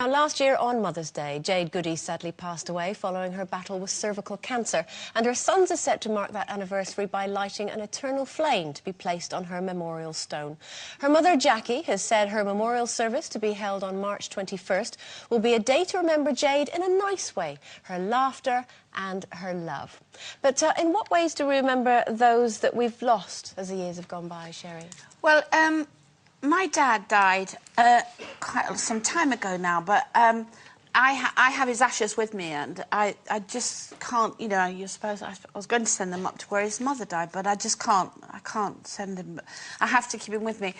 Now, last year on Mother's Day, Jade Goody sadly passed away following her battle with cervical cancer, and her sons are set to mark that anniversary by lighting an eternal flame to be placed on her memorial stone. Her mother, Jackie, has said her memorial service, to be held on March 21st, will be a day to remember Jade in a nice way, her laughter and her love. But in what ways do we remember those that we've lost as the years have gone by, Sherry? Well, my dad died quite some time ago now, but I have his ashes with me, and I just can't, you know, you suppose I was going to send them up to where his mother died, but I just can't. I can't send him. I have to keep him with me.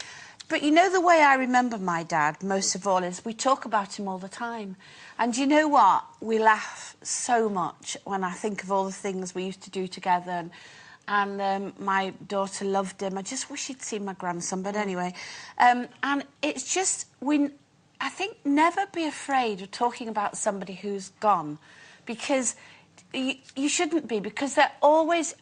But you know, the way I remember my dad, most of all, is we talk about him all the time. And you know what? We laugh so much when I think of all the things we used to do together. And my daughter loved him. I just wish he'd seen my grandson, but anyway. And it's just, I think, never be afraid of talking about somebody who's gone, because you shouldn't be, because I always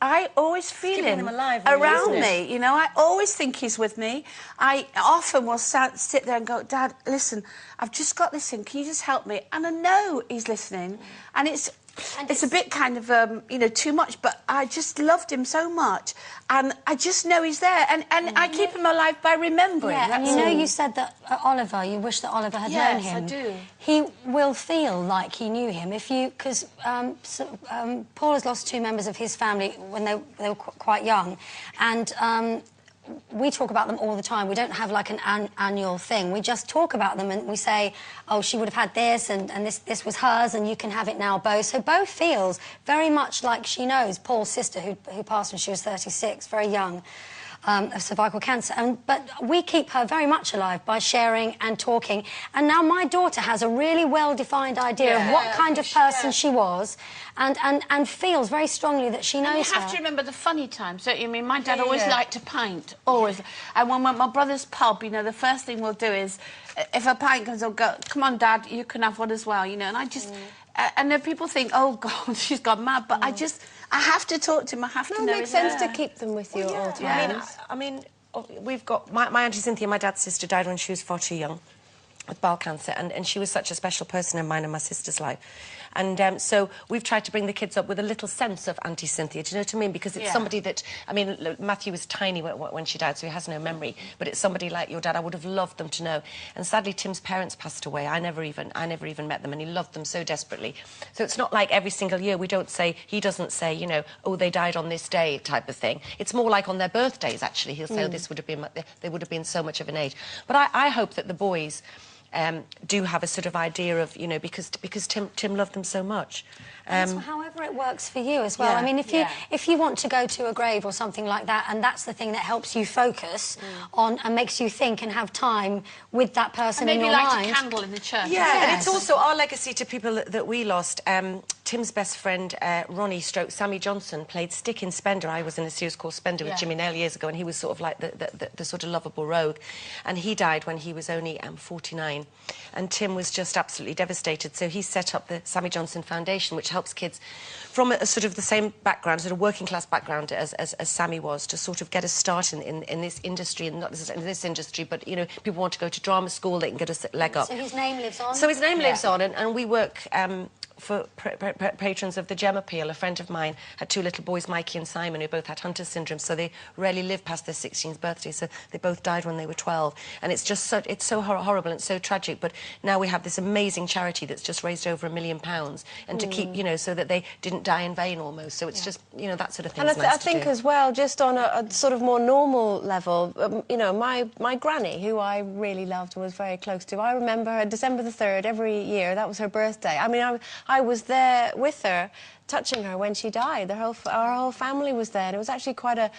feel him around me, you know. I always think he's with me. I often will sit there and go, Dad, listen, I've just got this in, can you just help me? And I know he's listening, and it's a bit kind of, you know, too much, but I just loved him so much, and I just know he's there, and I keep him alive by remembering. Yeah, and you know, you said that Oliver, you wish that Oliver had known him. Yes, I do. He will feel like he knew him if you, because Paul has lost two members of his family when they were quite young, and we talk about them all the time. We don't have like an annual thing. We just talk about them and we say, oh, she would have had this, and this was hers, and you can have it now, Bo. So Bo feels very much like she knows Paul's sister, who passed when she was 36, very young, of cervical cancer. But we keep her very much alive by sharing and talking. And now my daughter has a really well-defined idea of what kind of person she was, and feels very strongly that she knows her. You have to remember the funny times, don't you? I mean, my dad always liked to pint, always. And when we're at my brother's pub, you know, the first thing we'll do is, if a pint comes, I'll go, come on, Dad, you can have one as well, you know. And I just... and then people think, oh, God, she's gone mad. But I have to talk to him. I have to know. It makes sense to keep them with you at all times. I mean, we've got... My Auntie Cynthia, my dad's sister, died when she was far too young with bowel cancer, and she was such a special person in mine and my sister's life. And so we've tried to bring the kids up with a little sense of Auntie Cynthia, do you know what I mean? Because it's somebody that... I mean, Matthew was tiny when she died, so he has no memory, but it's somebody like your dad I would have loved them to know. And sadly, Tim's parents passed away. I never even met them, and he loved them so desperately. So it's not like every single year we don't say... He doesn't say, you know, oh, they died on this day type of thing. It's more like on their birthdays, actually. He'll say, oh, this would have been... They would have been so much of an age. But I hope that the boys... do have a sort of idea of, you know, because Tim loved them so much. However it works for you as well. I mean, if you want to go to a grave or something like that, and that's the thing that helps you focus on and makes you think and have time with that person in your mind. Maybe light a candle in the church. Yeah, and it's also our legacy to people that we lost. Tim's best friend, Ronnie / Sammy Johnson, played Stick in Spender. I was in a series called Spender with Jimmy Nail years ago, and he was sort of like the sort of lovable rogue. And he died when he was only 49. And Tim was just absolutely devastated. So he set up the Sammy Johnson Foundation, which helps kids from a sort of the same background, sort of working class background as Sammy was, to sort of get a start in this industry, and not necessarily in this industry, but, you know, people want to go to drama school, they can get a leg up. So his name lives on? So his name lives on, and we work... for patrons of the Gem Appeal. A friend of mine had two little boys, Mikey and Simon, who both had Hunter's syndrome, so they rarely lived past their 16th birthday, so they both died when they were 12. And it's just so... It's so horrible and so tragic, but now we have this amazing charity that's just raised over £1 million, and to keep, you know, so that they didn't die in vain almost. So it's just, you know, that sort of thing. And I think as well, just on a sort of more normal level, you know, my granny, who I really loved and was very close to, I remember her December the 3rd every year. That was her birthday. I mean, I was there with her, touching her when she died. Our whole family was there, and it was actually quite a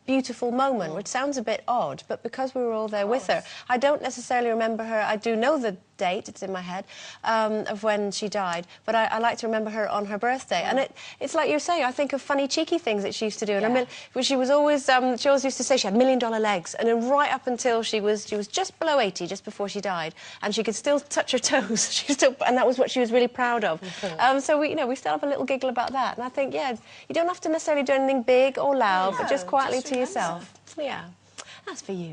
beautiful moment, which sounds a bit odd, but because we were all there with her, I don't necessarily remember her. I do know the date, it's in my head, of when she died, but I like to remember her on her birthday. And it's like you're saying, I think of funny, cheeky things that she used to do. And I mean, she was always, she always used to say she had $1 million legs, and then right up until she was just below 80, just before she died, and she could still touch her toes. And that was what she was really proud of. So we, you know, we still have a little giggle about that. And I think, yeah, you don't have to necessarily do anything big or loud, but just quietly to yourself. Yeah, that's for you.